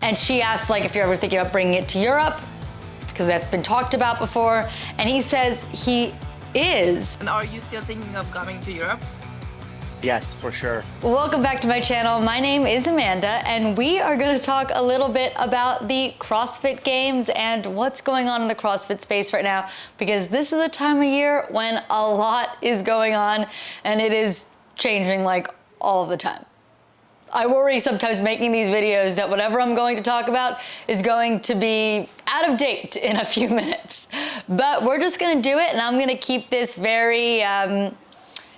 And she asked like if you're ever thinking about bringing it to Europe, because that's been talked about before. And he says he is. And are you still thinking of coming to Europe? Yes, for sure. Welcome back to my channel. My name is Amanda, and we are going to talk a little bit about the CrossFit Games and what's going on in the CrossFit space right now, because this is the time of year when a lot is going on and it is changing like all the time. I worry sometimes making these videos that whatever I'm going to talk about is going to be out of date in a few minutes. But we're just gonna do it, and I'm gonna keep this very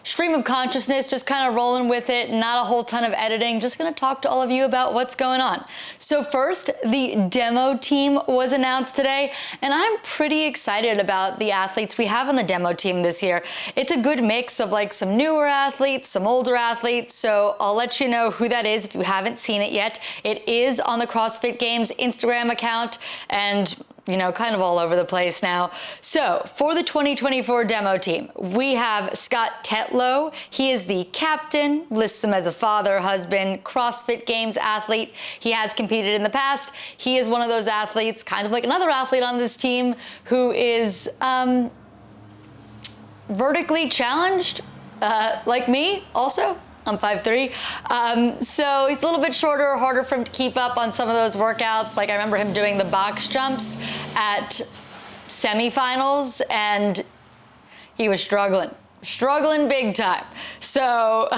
stream of consciousness, just kind of rolling with it, not a whole ton of editing, just gonna talk to all of you about what's going on. So first, the demo team was announced today, and I'm pretty excited about the athletes we have on the demo team this year. It's a good mix of like some newer athletes, some older athletes, so I'll let you know who that is if you haven't seen it yet. It is on the CrossFit Games Instagram account, and you know, kind of all over the place now. So for the 2024 demo team, we have Scott Tetlow. He is the captain, lists him as a father, husband, CrossFit Games athlete. He has competed in the past. He is one of those athletes, kind of like another athlete on this team, who is vertically challenged, like me also. I'm 5'3", so he's a little bit shorter, harder for him to keep up on some of those workouts. Like I remember him doing the box jumps at semifinals, and he was struggling big time. So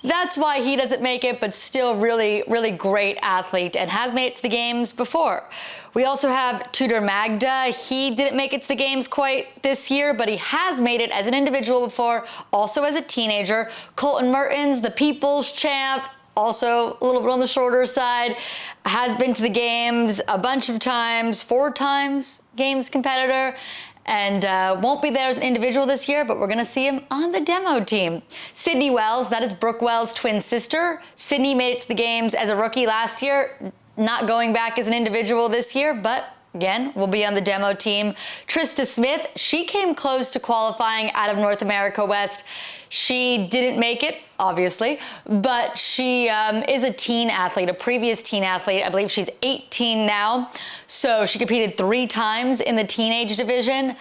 that's why he doesn't make it, but still really, really great athlete and has made it to the games before. We also have Tudor Magda. He didn't make it to the games quite this year, but he has made it as an individual before, also as a teenager. Colton Mertens, the People's Champ, also a little bit on the shorter side, has been to the games a bunch of times, 4 times games competitor, and won't be there as an individual this year, but we're gonna see him on the demo team. Sydney Wells, that is Brooke Wells' twin sister. Sydney made it to the games as a rookie last year, not going back as an individual this year, but again, will be on the demo team. Trista Smith, she came close to qualifying out of North America West. She didn't make it, obviously, but she is a teen athlete, a previous teen athlete. I believe she's 18 now. So she competed 3 times in the teenage division.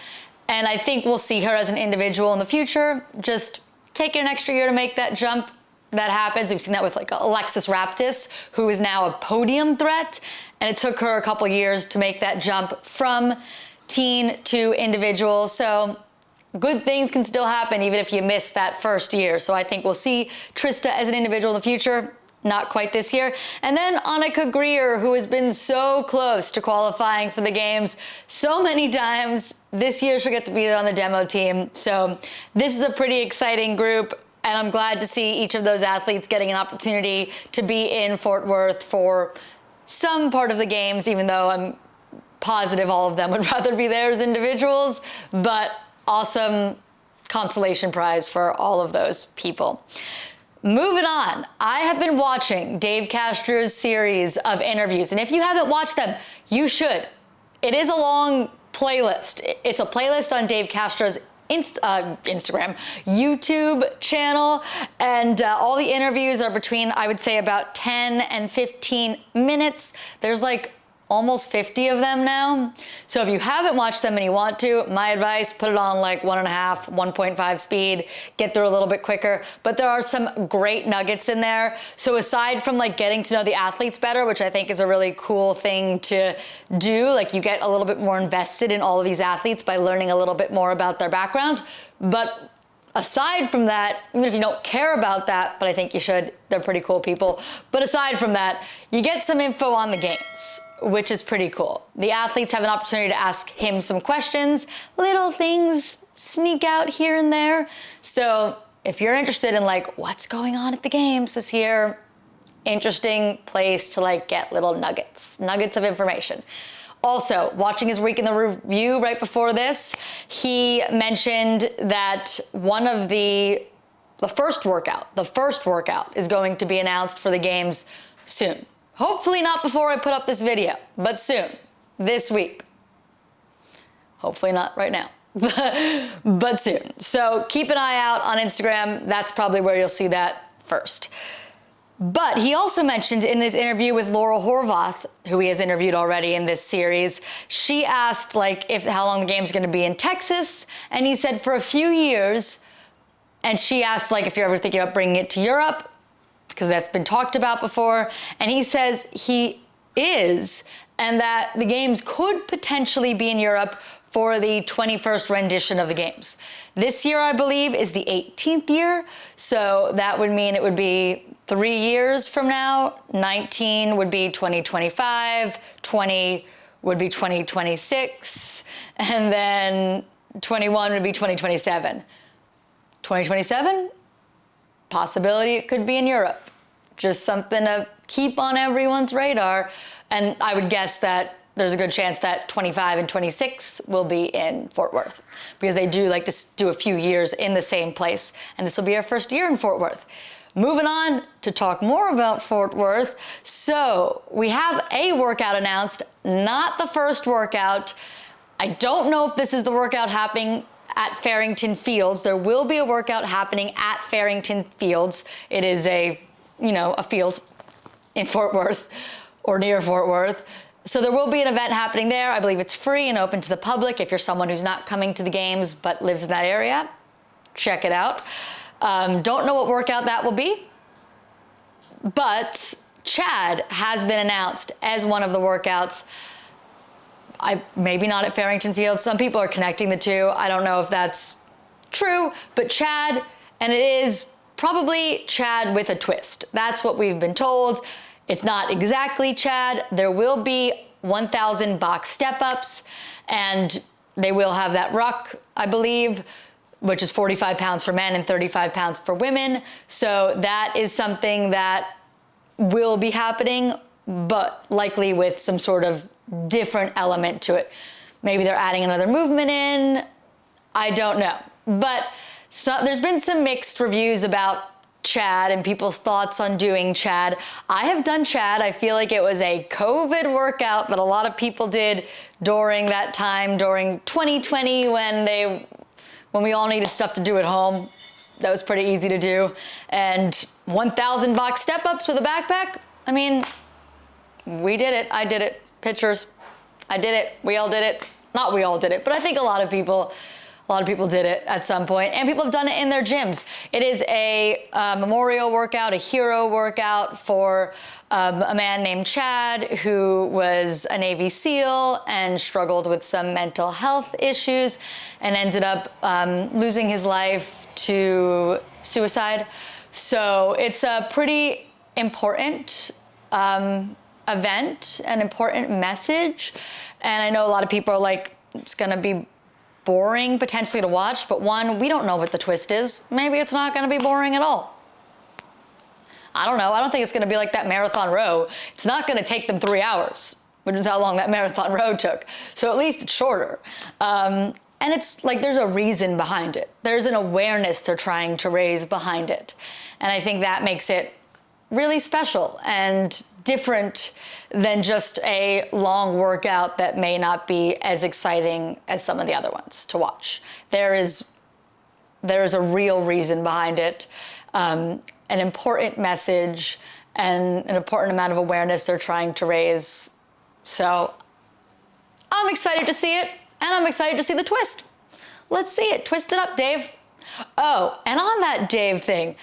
And I think we'll see her as an individual in the future. Just taking an extra year to make that jump. That happens. We've seen that with like Alexis Raptis, who is now a podium threat. And it took her a couple years to make that jump from teen to individual. So good things can still happen even if you miss that first year. So I think we'll see Trista as an individual in the future. Not quite this year. And then Annika Greer, who has been so close to qualifying for the games so many times. This year she'll get to be on the demo team. So this is a pretty exciting group. And I'm glad to see each of those athletes getting an opportunity to be in Fort Worth for some part of the games, even though I'm positive all of them would rather be there as individuals, but awesome consolation prize for all of those people. Moving on, I have been watching Dave Castro's series of interviews, and if you haven't watched them, you should. It is a long playlist. It's a playlist on Dave Castro's Instagram, YouTube channel, and all the interviews are between, I would say, about 10 and 15 minutes. There's like almost 50 of them now. So if you haven't watched them and you want to, my advice, put it on like 1.5, 1.5 speed, get through a little bit quicker. But there are some great nuggets in there. So aside from like getting to know the athletes better, which I think is a really cool thing to do, like you get a little bit more invested in all of these athletes by learning a little bit more about their background. But aside from that, even if you don't care about that, but I think you should, they're pretty cool people. But aside from that, you get some info on the games, which is pretty cool. The athletes have an opportunity to ask him some questions, little things sneak out here and there. So if you're interested in like what's going on at the games this year, interesting place to like get little nuggets of information. Also, watching his week in the review right before this, he mentioned that one of the first workout is going to be announced for the games soon. Hopefully not before I put up this video, but soon, this week. Hopefully not right now, but soon. So keep an eye out on Instagram. That's probably where you'll see that first. But he also mentioned in this interview with Laura Horvath, who he has interviewed already in this series, she asked how long the game's going to be in Texas, and he said for a few years. And she asked if you're ever thinking about bringing it to Europe, because that's been talked about before. And he says he is, and that the games could potentially be in Europe for the 21st rendition of the games. This year, I believe, is the 18th year. So that would mean it would be 3 years from now. 19 would be 2025, 20 would be 2026, and then 21 would be 2027. 2027, possibility it could be in Europe. Just something to keep on everyone's radar. And I would guess that there's a good chance that 25 and 26 will be in Fort Worth, because they do like to do a few years in the same place. And this will be our first year in Fort Worth. Moving on to talk more about Fort Worth. So we have a workout announced, not the first workout. I don't know if this is the workout happening at Farrington Fields. There will be a workout happening at Farrington Fields. It is a field in Fort Worth or near Fort Worth. So there will be an event happening there. I believe it's free and open to the public. If you're someone who's not coming to the games but lives in that area, check it out. Don't know what workout that will be, but Chad has been announced as one of the workouts. Maybe not at Farrington Field. Some people are connecting the two. I don't know if that's true, but Chad, and it is probably Chad with a twist. That's what we've been told. It's not exactly Chad. There will be 1,000 box step-ups, and they will have that ruck, I believe, which is 45 pounds for men and 35 pounds for women. So that is something that will be happening, but likely with some sort of different element to it. Maybe they're adding another movement in. I don't know. But there's been some mixed reviews about Chad and people's thoughts on doing Chad. I have done Chad. I feel like it was a COVID workout that a lot of people did during that time, during 2020, when we all needed stuff to do at home. That was pretty easy to do. And 1,000 box step-ups with a backpack. I mean, we did it. I did it. Pictures. I did it. We all did it. Not we all did it, but I think a lot of people did it at some point, and people have done it in their gyms. It is a memorial workout, a hero workout for a man named Chad, who was a Navy SEAL and struggled with some mental health issues and ended up losing his life to suicide. So it's a pretty important event, an important message. And I know a lot of people are like, it's gonna be boring potentially to watch, but one, we don't know what the twist is. Maybe it's not gonna be boring at all. I don't know. I don't think it's gonna be like that marathon row. It's not gonna take them 3 hours, which is how long that marathon row took. So at least it's shorter. And it's like there's a reason behind it. There's an awareness they're trying to raise behind it. And I think that makes it really special and different than just a long workout that may not be as exciting as some of the other ones to watch. There is a real reason behind it, an important message, and an important amount of awareness they're trying to raise. So I'm excited to see it, and I'm excited to see the twist. Let's see it. Twist it up, Dave. Oh, and on that Dave thing,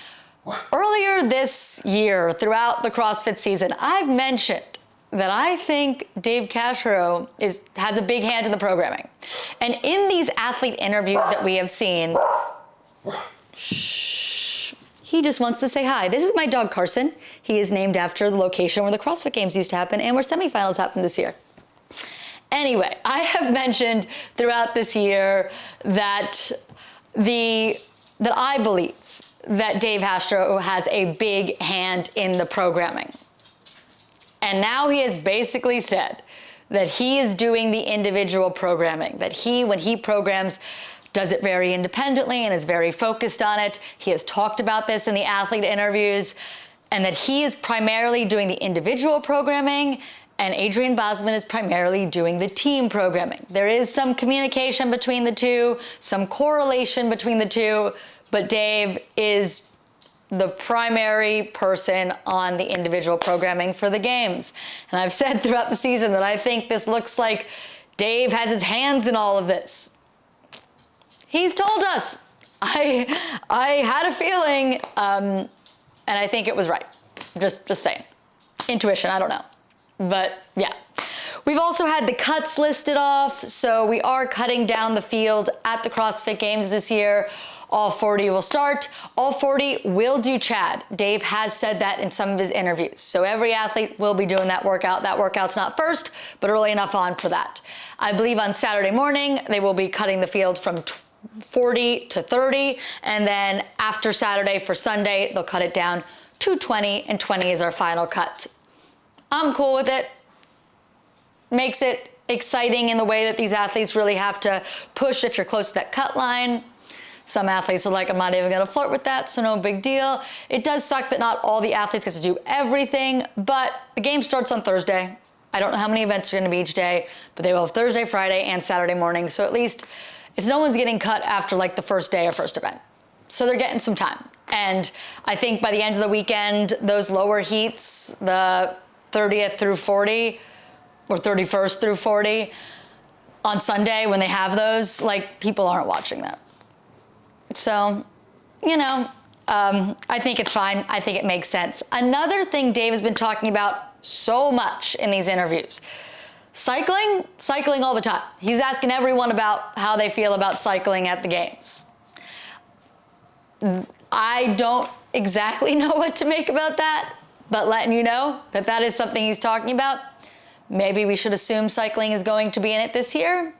earlier this year, throughout the CrossFit season, I've mentioned that I think Dave Castro has a big hand in the programming. And in these athlete interviews that we have seen, shh, he just wants to say hi. This is my dog, Carson. He is named after the location where the CrossFit Games used to happen and where semifinals happened this year. Anyway, I have mentioned throughout this year that I believe that Dave Castro has a big hand in the programming. And now he has basically said that he is doing the individual programming, that when he programs, does it very independently and is very focused on it. He has talked about this in the athlete interviews, and that he is primarily doing the individual programming, and Adrian Bosman is primarily doing the team programming. There is some communication between the two, some correlation between the two, but Dave is the primary person on the individual programming for the games. And I've said throughout the season that I think this looks like Dave has his hands in all of this. He's told us. I had a feeling, and I think it was right. Just saying. Intuition, I don't know. But yeah. We've also had the cuts listed off, so we are cutting down the field at the CrossFit Games this year. All 40 will start. All 40 will do Chad. Dave has said that in some of his interviews. So every athlete will be doing that workout. That workout's not first, but early enough on for that. I believe on Saturday morning, they will be cutting the field from 40 to 30, and then after Saturday for Sunday, they'll cut it down to 20, and 20 is our final cut. I'm cool with it. Makes it exciting in the way that these athletes really have to push if you're close to that cut line. Some athletes are like, I'm not even gonna flirt with that, so no big deal. It does suck that not all the athletes get to do everything, but the game starts on Thursday. I don't know how many events are gonna be each day, but they will have Thursday, Friday, and Saturday morning, so at least no one's getting cut after like the first day or first event. So they're getting some time. And I think by the end of the weekend, those lower heats, the 30th through 40, or 31st through 40, on Sunday when they have those, like, people aren't watching that. So, you know, I think it's fine. I think it makes sense. Another thing Dave has been talking about so much in these interviews, cycling all the time. He's asking everyone about how they feel about cycling at the games. I don't exactly know what to make about that, but letting you know that that is something he's talking about. Maybe we should assume cycling is going to be in it this year.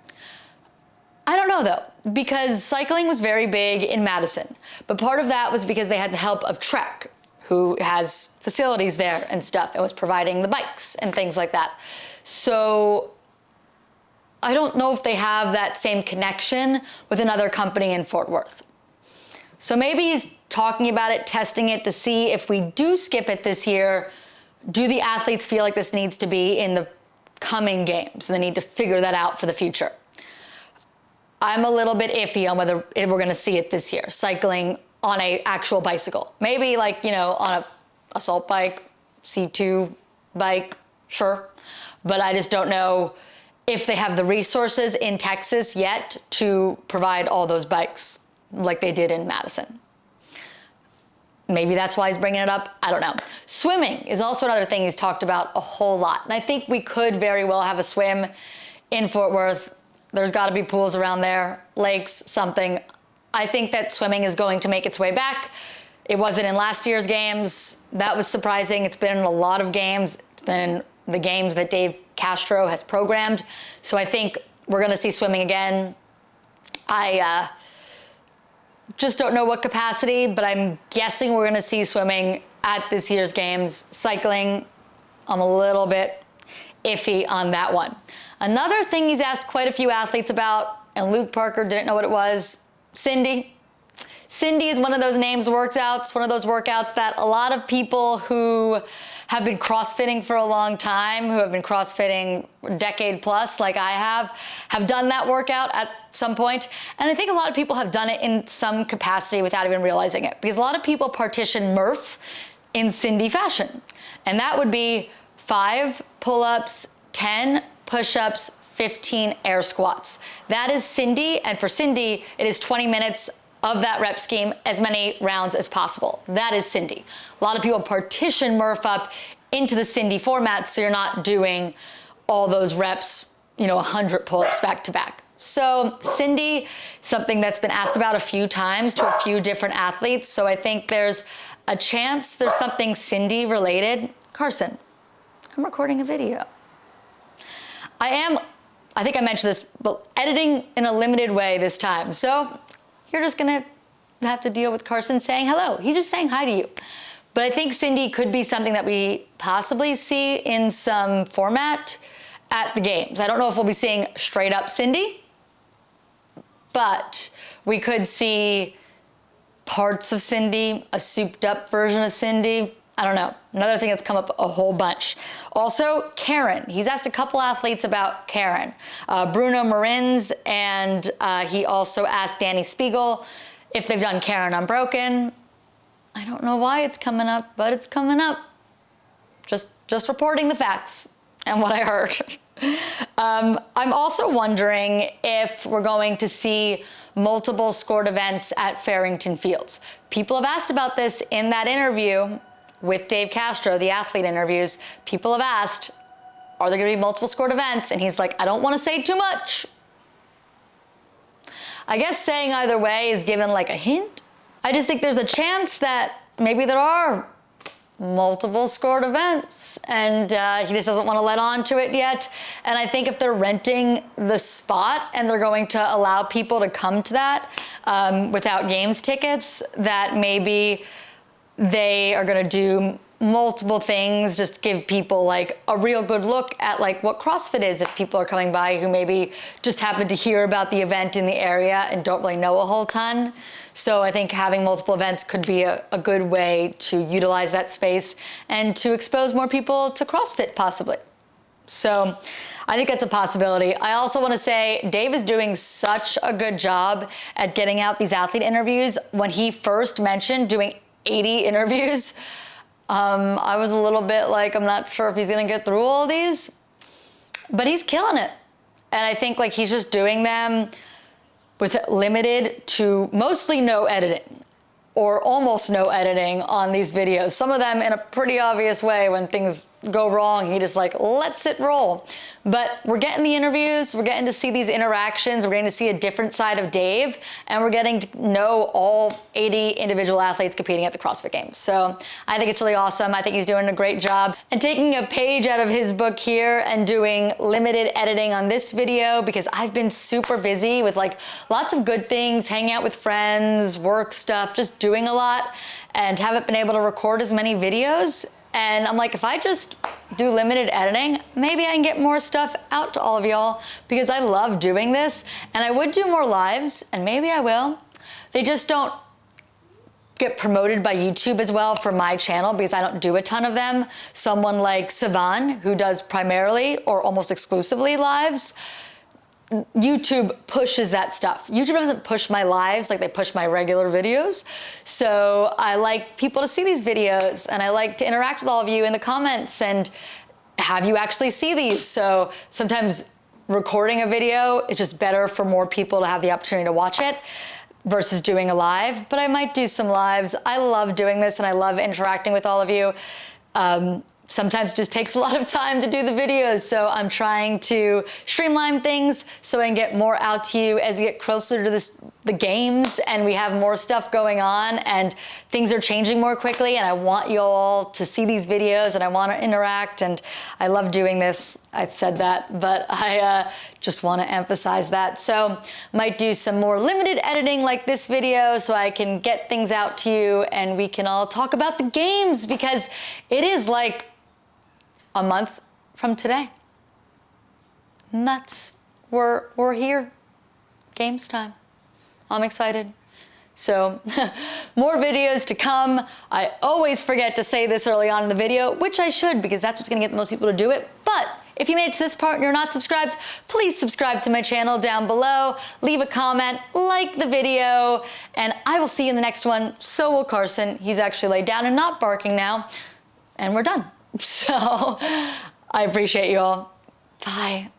I don't know though, because cycling was very big in Madison, but part of that was because they had the help of Trek, who has facilities there and stuff, and was providing the bikes and things like that. So I don't know if they have that same connection with another company in Fort Worth. So maybe he's talking about it, testing it to see if we do skip it this year, do the athletes feel like this needs to be in the coming games? They need to figure that out for the future. I'm a little bit iffy on whether we're going to see it this year, cycling on a actual bicycle. Maybe like, you know, on a assault bike, C2 bike, sure. But I just don't know if they have the resources in Texas yet to provide all those bikes like they did in Madison. Maybe that's why he's bringing it up. I don't know. Swimming is also another thing he's talked about a whole lot. And I think we could very well have a swim in Fort Worth. There's got to be pools around there, lakes, something. I think that swimming is going to make its way back. It wasn't in last year's games. That was surprising. It's been in a lot of games. It's been in the games that Dave Castro has programmed. So I think we're going to see swimming again. I just don't know what capacity, but I'm guessing we're going to see swimming at this year's games. Cycling, I'm a little bit iffy on that one. Another thing he's asked quite a few athletes about, and Luke Parker didn't know what it was, Cindy. Cindy is one of those names workouts, one of those workouts that a lot of people who have been CrossFitting for a long time, who have been CrossFitting a decade plus like I have done that workout at some point. And I think a lot of people have done it in some capacity without even realizing it, because a lot of people partition Murph in Cindy fashion. And that would be 5 pull-ups, 10 push-ups, 15 air squats. That is Cindy, and for Cindy, it is 20 minutes of that rep scheme, as many rounds as possible. That is Cindy. A lot of people partition Murph up into the Cindy format, so you're not doing all those reps, 100 pull-ups back to back. So Cindy, something that's been asked about a few times to a few different athletes, so I think there's a chance there's something Cindy related. Carson, I'm recording a video. I think I mentioned this, but editing in a limited way this time. So you're just gonna have to deal with Carson saying hello. He's just saying hi to you. But I think Cindy could be something that we possibly see in some format at the games. I don't know if we'll be seeing straight up Cindy, but we could see parts of Cindy, a souped up version of Cindy. I don't know. Another thing that's come up a whole bunch. Also, Karen. He's asked a couple athletes about Karen. Bruno Marins, and he also asked Danny Spiegel if they've done Karen Unbroken. I don't know why it's coming up, but it's coming up. Just reporting the facts and what I heard. I'm also wondering if we're going to see multiple scored events at Farrington Fields. People have asked about this in that interview with Dave Castro, the athlete interviews. People have asked, are there gonna be multiple scored events? And he's like, I don't wanna say too much. I guess saying either way is given like a hint. I just think there's a chance that maybe there are multiple scored events, and he just doesn't want to let on to it yet. And I think if they're renting the spot and they're going to allow people to come to that without games tickets, that maybe they are going to do multiple things, just give people like a real good look at like what CrossFit is if people are coming by who maybe just happen to hear about the event in the area and don't really know a whole ton. So I think having multiple events could be a good way to utilize that space and to expose more people to CrossFit possibly. So I think that's a possibility. I also want to say Dave is doing such a good job at getting out these athlete interviews. When he first mentioned doing 80 interviews, I was a little bit like, I'm not sure if he's gonna get through all these, but he's killing it. And I think like he's just doing them with limited to mostly no editing or almost no editing on these videos. Some of them in a pretty obvious way when things go wrong, he just like lets it roll. But we're getting the interviews, we're getting to see these interactions, we're getting to see a different side of Dave, and we're getting to know all 80 individual athletes competing at the CrossFit Games. So I think it's really awesome. I think he's doing a great job. And taking a page out of his book here and doing limited editing on this video, because I've been super busy with like lots of good things, hanging out with friends, work stuff, just doing a lot, and haven't been able to record as many videos. And I'm like, if I just do limited editing, maybe I can get more stuff out to all of y'all, because I love doing this. And I would do more lives, and maybe I will. They just don't get promoted by YouTube as well for my channel because I don't do a ton of them. Someone like Savan, who does primarily or almost exclusively lives, YouTube pushes that stuff. YouTube doesn't push my lives like they push my regular videos. So I like people to see these videos, and I like to interact with all of you in the comments and have you actually see these. So sometimes recording a video is just better for more people to have the opportunity to watch it versus doing a live, but I might do some lives. I love doing this and I love interacting with all of you. Sometimes it just takes a lot of time to do the videos, so I'm trying to streamline things so I can get more out to you as we get closer to the games and we have more stuff going on and things are changing more quickly, and I want you all to see these videos and I want to interact, and I love doing this. I've said that, but I just want to emphasize that. So might do some more limited editing like this video so I can get things out to you and we can all talk about the games, because it is like a month from today. And we're here. Games time. I'm excited. So more videos to come. I always forget to say this early on in the video, which I should, because that's what's gonna get the most people to do it. But if you made it to this part and you're not subscribed, please subscribe to my channel down below, leave a comment, like the video, and I will see you in the next one. So will Carson. He's actually laid down and not barking now, and we're done. So I appreciate you all. Bye.